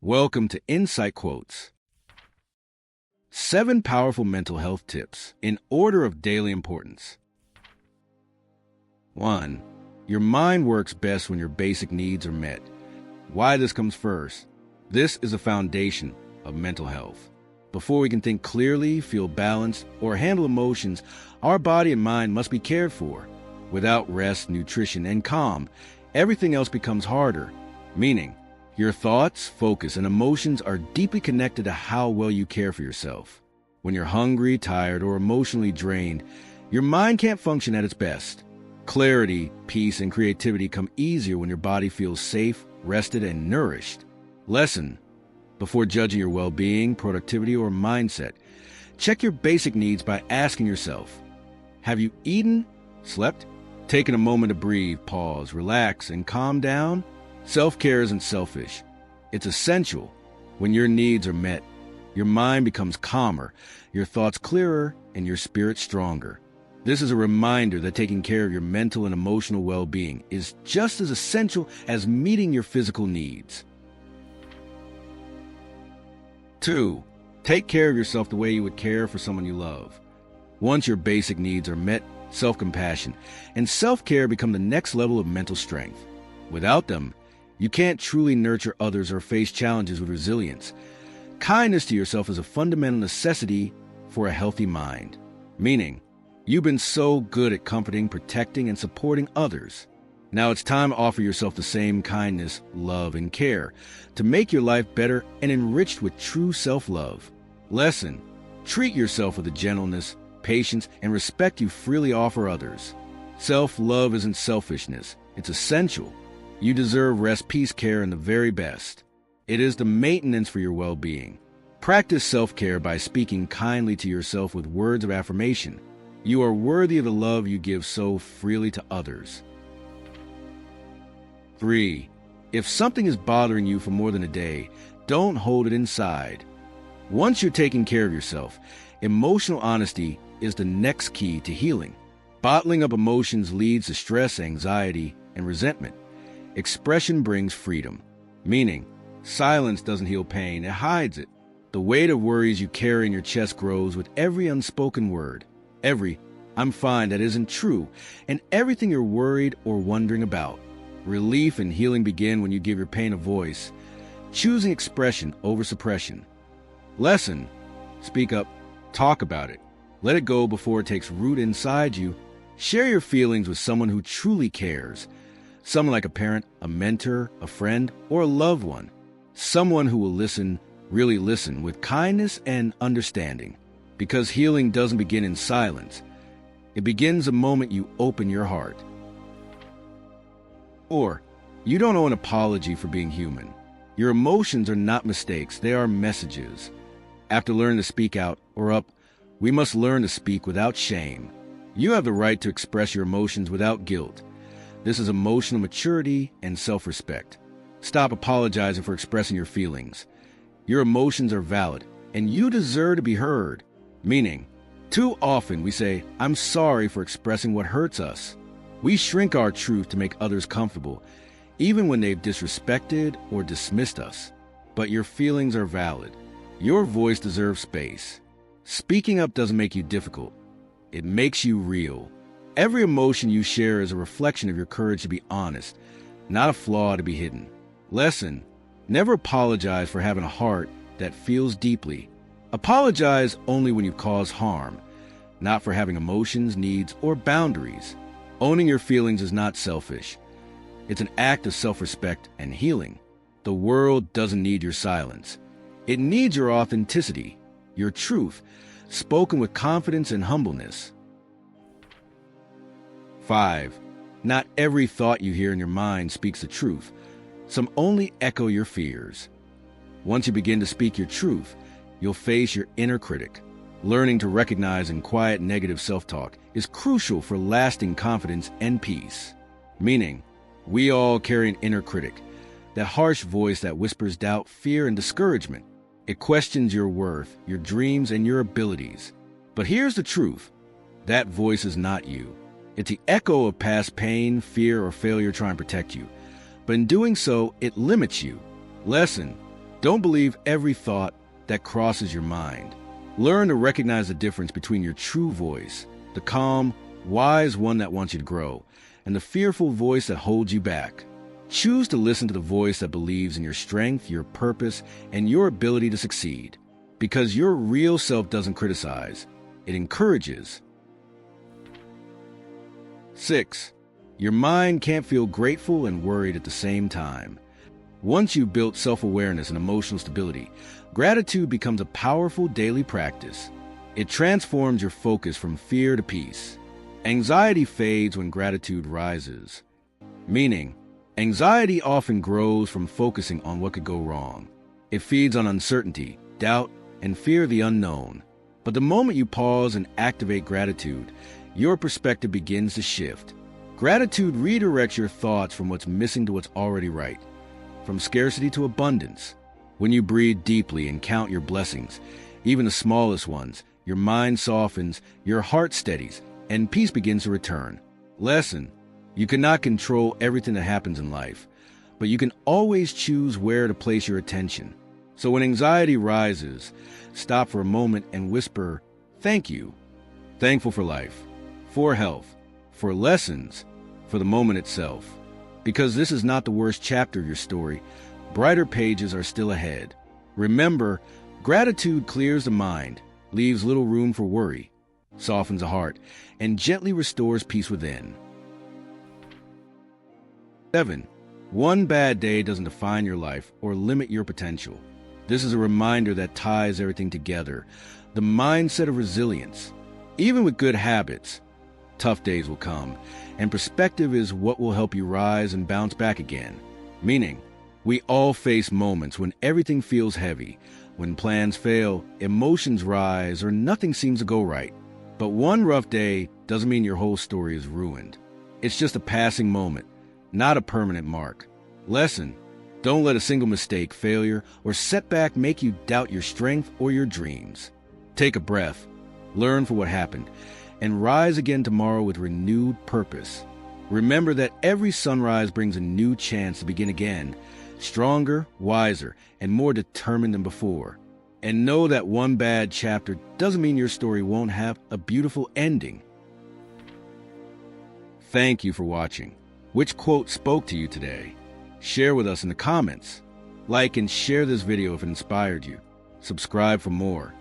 Welcome to Insight Quotes. 7 powerful mental health tips in order of daily importance. 1. Your mind works best when your basic needs are met. Why this comes first? This is a foundation of mental health. Before we can think clearly, feel balanced, or handle emotions, our body and mind must be cared for. Without rest, nutrition, and calm, everything else becomes harder, meaning your thoughts, focus, and emotions are deeply connected to how well you care for yourself. When you're hungry, tired, or emotionally drained, your mind can't function at its best. Clarity, peace, and creativity come easier when your body feels safe, rested, and nourished. Lesson: before judging your well-being, productivity, or mindset, check your basic needs by asking yourself, have you eaten, slept, taken a moment to breathe, pause, relax, and calm down? Self-care isn't selfish. It's essential. When your needs are met, your mind becomes calmer, your thoughts clearer, and your spirit stronger. This is a reminder that taking care of your mental and emotional well-being is just as essential as meeting your physical needs. 2. Take care of yourself the way you would care for someone you love. Once your basic needs are met, self-compassion and self-care become the next level of mental strength. Without them, you can't truly nurture others or face challenges with resilience. Kindness to yourself is a fundamental necessity for a healthy mind. Meaning, you've been so good at comforting, protecting, and supporting others. Now it's time to offer yourself the same kindness, love, and care to make your life better and enriched with true self-love. Lesson: treat yourself with the gentleness, patience, and respect you freely offer others. Self-love isn't selfishness. It's essential. You deserve rest, peace, care, and the very best. It is the maintenance for your well-being. Practice self-care by speaking kindly to yourself with words of affirmation. You are worthy of the love you give so freely to others. 3. If something is bothering you for more than a day, don't hold it inside. Once you're taking care of yourself, emotional honesty is the next key to healing. Bottling up emotions leads to stress, anxiety, and resentment. Expression brings freedom, meaning silence doesn't heal pain, it hides it. The weight of worries you carry in your chest grows with every unspoken word, every "I'm fine" that isn't true, and everything you're worried or wondering about. Relief and healing begin when you give your pain a voice, choosing expression over suppression. Lesson: speak up, talk about it. Let it go before it takes root inside you. Share your feelings with someone who truly cares. Someone like a parent, a mentor, a friend, or a loved one. Someone who will listen, really listen, with kindness and understanding. Because healing doesn't begin in silence. It begins the moment you open your heart. Or, you don't owe an apology for being human. Your emotions are not mistakes, they are messages. After learning to speak out or up, we must learn to speak without shame. You have the right to express your emotions without guilt. This is emotional maturity and self-respect. Stop apologizing for expressing your feelings. Your emotions are valid, and you deserve to be heard. Meaning, too often we say, "I'm sorry for expressing what hurts us." We shrink our truth to make others comfortable, even when they've disrespected or dismissed us. But your feelings are valid. Your voice deserves space. Speaking up doesn't make you difficult. It makes you real. Every emotion you share is a reflection of your courage to be honest, not a flaw to be hidden. Lesson: never apologize for having a heart that feels deeply. Apologize only when you've caused harm, not for having emotions, needs, or boundaries. Owning your feelings is not selfish. It's an act of self-respect and healing. The world doesn't need your silence. It needs your authenticity, your truth, spoken with confidence and humbleness. 5. Not every thought you hear in your mind speaks the truth. Some only echo your fears. Once you begin to speak your truth, you'll face your inner critic. Learning to recognize and quiet negative self-talk is crucial for lasting confidence and peace. Meaning, we all carry an inner critic, that harsh voice that whispers doubt, fear, and discouragement. It questions your worth, your dreams, and your abilities. But here's the truth: that voice is not you. It's the echo of past pain, fear, or failure trying to protect you. But in doing so, it limits you. Lesson: Don't believe every thought that crosses your mind. Learn to recognize the difference between your true voice, the calm, wise one that wants you to grow, and the fearful voice that holds you back. Choose to listen to the voice that believes in your strength, your purpose, and your ability to succeed. Because your real self doesn't criticize, it encourages. 6. Your mind can't feel grateful and worried at the same time. Once you've built self-awareness and emotional stability, gratitude becomes a powerful daily practice. It transforms your focus from fear to peace. Anxiety fades when gratitude rises. Meaning, anxiety often grows from focusing on what could go wrong. It feeds on uncertainty, doubt, and fear of the unknown. But the moment you pause and activate gratitude, your perspective begins to shift. Gratitude redirects your thoughts from what's missing to what's already right, from scarcity to abundance. When you breathe deeply and count your blessings, even the smallest ones, your mind softens, your heart steadies, and peace begins to return. Lesson: you cannot control everything that happens in life, but you can always choose where to place your attention. So when anxiety rises, stop for a moment and whisper, "Thank you." Thankful for life, for health, for lessons, for the moment itself. Because this is not the worst chapter of your story, brighter pages are still ahead. Remember, gratitude clears the mind, leaves little room for worry, softens the heart, and gently restores peace within. 7. One bad day doesn't define your life or limit your potential. This is a reminder that ties everything together, the mindset of resilience. Even with good habits, tough days will come, and perspective is what will help you rise and bounce back again. Meaning, we all face moments when everything feels heavy, when plans fail, emotions rise, or nothing seems to go right. But one rough day doesn't mean your whole story is ruined. It's just a passing moment, not a permanent mark. Lesson: don't let a single mistake, failure, or setback make you doubt your strength or your dreams. Take a breath, learn from what happened, and rise again tomorrow with renewed purpose. Remember that every sunrise brings a new chance to begin again, stronger, wiser, and more determined than before. And know that one bad chapter doesn't mean your story won't have a beautiful ending. Thank you for watching. Which quote spoke to you today? Share with us in the comments. Like and share this video if it inspired you. Subscribe for more.